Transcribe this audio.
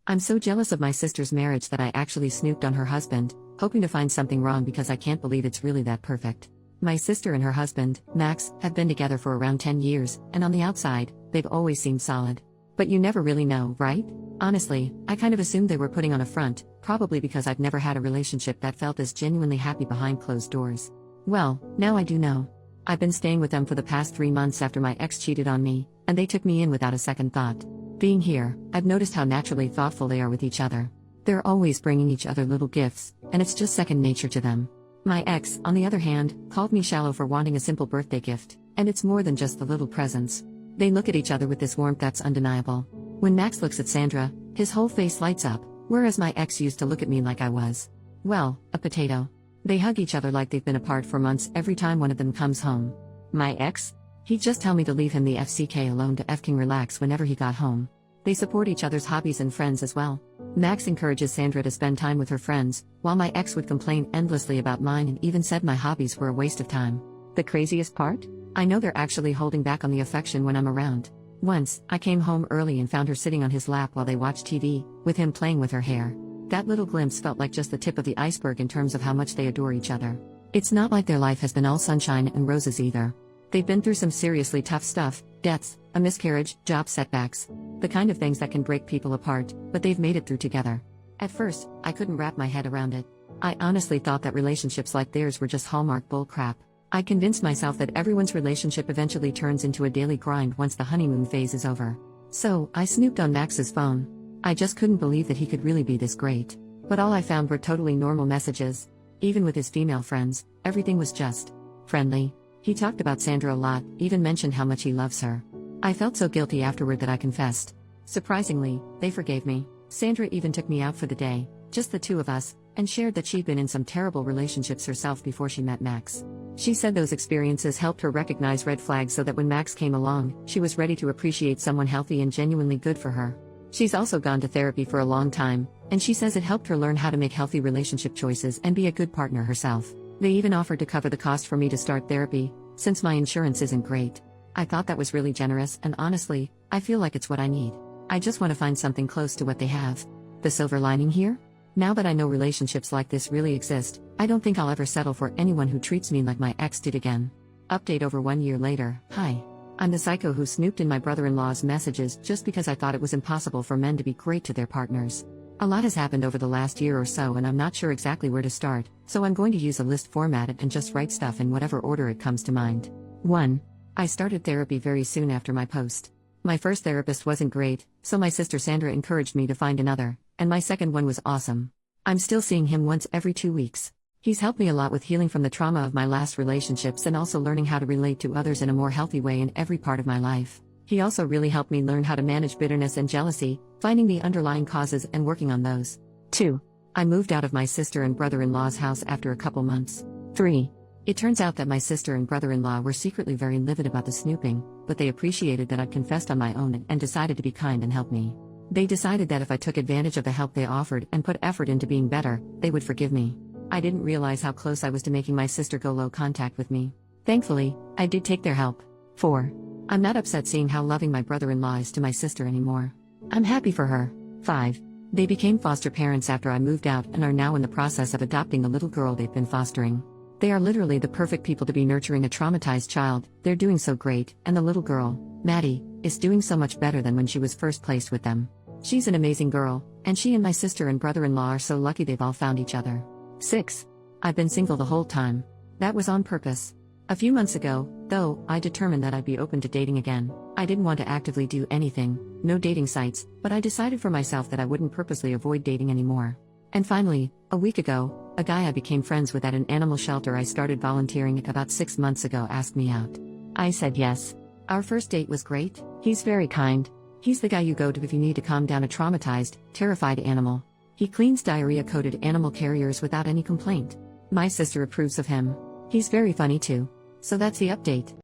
I'm so jealous of my sister's marriage that I actually snooped on her husband, hoping to find something wrong because I can't believe it's really that perfect. My sister and her husband, Max, have been together for around 10 years, and on the outside, they've always seemed solid. But you never really know, right? Honestly, I kind of assumed they were putting on a front, probably because I've never had a relationship that felt as genuinely happy behind closed doors. Well, now I do know. I've been staying with them for the past 3 months after my ex cheated on me, and they took me in without a second thought. Being here, I've noticed how naturally thoughtful they are with each other. They're always bringing each other little gifts, and it's just second nature to them. My ex, on the other hand, called me shallow for wanting a simple birthday gift, and it's more than just the little presents. They look at each other with this warmth that's undeniable. When Max looks at Sandra, his whole face lights up, whereas my ex used to look at me like I was, well, a potato. They hug each other like they've been apart for months every time one of them comes home. My ex? He'd just tell me to leave him the FCK alone to effing relax whenever he got home. They support each other's hobbies and friends as well. Max encourages Sandra to spend time with her friends, while my ex would complain endlessly about mine and even said my hobbies were a waste of time. The craziest part? I know they're actually holding back on the affection when I'm around. Once, I came home early and found her sitting on his lap while they watched TV, with him playing with her hair. That little glimpse felt like just the tip of the iceberg in terms of how much they adore each other. It's not like their life has been all sunshine and roses either. They've been through some seriously tough stuff, deaths, a miscarriage, job setbacks. The kind of things that can break people apart, but they've made it through together. At first, I couldn't wrap my head around it. I honestly thought that relationships like theirs were just Hallmark bullcrap. I convinced myself that everyone's relationship eventually turns into a daily grind once the honeymoon phase is over. So, I snooped on Max's phone. I just couldn't believe that he could really be this great. But all I found were totally normal messages. Even with his female friends, everything was just friendly. He talked about Sandra a lot, even mentioned how much he loves her. I felt so guilty afterward that I confessed. Surprisingly, they forgave me. Sandra even took me out for the day, just the two of us, and shared that she'd been in some terrible relationships herself before she met Max. She said those experiences helped her recognize red flags so that when Max came along, she was ready to appreciate someone healthy and genuinely good for her. She's also gone to therapy for a long time, and she says it helped her learn how to make healthy relationship choices and be a good partner herself. They even offered to cover the cost for me to start therapy, since my insurance isn't great. I thought that was really generous, and honestly, I feel like it's what I need. I just want to find something close to what they have. The silver lining here? Now that I know relationships like this really exist, I don't think I'll ever settle for anyone who treats me like my ex did again. Update over 1 year later. Hi. I'm the psycho who snooped in my brother-in-law's messages just because I thought it was impossible for men to be great to their partners. A lot has happened over the last year or so and I'm not sure exactly where to start, so I'm going to use a list format and just write stuff in whatever order it comes to mind. 1. I started therapy very soon after my post. My first therapist wasn't great, so my sister Sandra encouraged me to find another, and my second one was awesome. I'm still seeing him once every 2 weeks. He's helped me a lot with healing from the trauma of my last relationships and also learning how to relate to others in a more healthy way in every part of my life. He also really helped me learn how to manage bitterness and jealousy, finding the underlying causes and working on those. 2. I moved out of my sister and brother-in-law's house after a couple months. 3. It turns out that my sister and brother-in-law were secretly very livid about the snooping, but they appreciated that I'd confessed on my own and decided to be kind and help me. They decided that if I took advantage of the help they offered and put effort into being better, they would forgive me. I didn't realize how close I was to making my sister go low contact with me. Thankfully, I did take their help. 4. I'm not upset seeing how loving my brother-in-law is to my sister anymore. I'm happy for her. 5. They became foster parents after I moved out and are now in the process of adopting a little girl they've been fostering. They are literally the perfect people to be nurturing a traumatized child. They're doing so great, and the little girl, Maddie, is doing so much better than when she was first placed with them. She's an amazing girl, and she and my sister and brother-in-law are so lucky they've all found each other. 6. I've been single the whole time. That was on purpose. A few months ago, though, I determined that I'd be open to dating again. I didn't want to actively do anything, no dating sites, but I decided for myself that I wouldn't purposely avoid dating anymore. And finally, a week ago, a guy I became friends with at an animal shelter I started volunteering at about 6 months ago asked me out. I said yes. Our first date was great. He's very kind. He's the guy you go to if you need to calm down a traumatized, terrified animal. He cleans diarrhea-coated animal carriers without any complaint. My sister approves of him. He's very funny too. So that's the update.